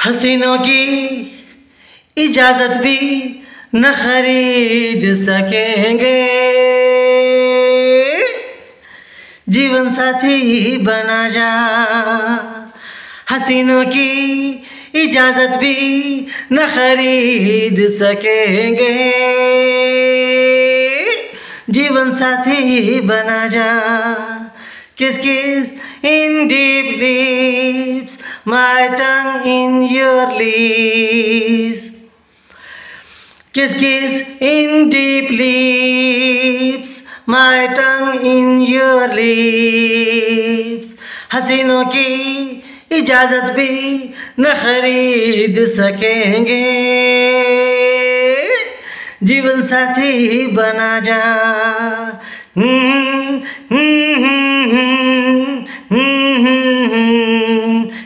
हसीनों की इजाजत भी न खरीद सकेंगे, जीवन साथी बना जा। हसीनों की इजाजत भी न खरीद सकेंगे, जीवन साथी बना जा। Kiss kiss in deep lips, my tongue in your lips. Kiss kiss in deep lips, my tongue in your lips. हसीनों की इजाजत भी न खरीद सकेंगे, जीवन साथी बना जा।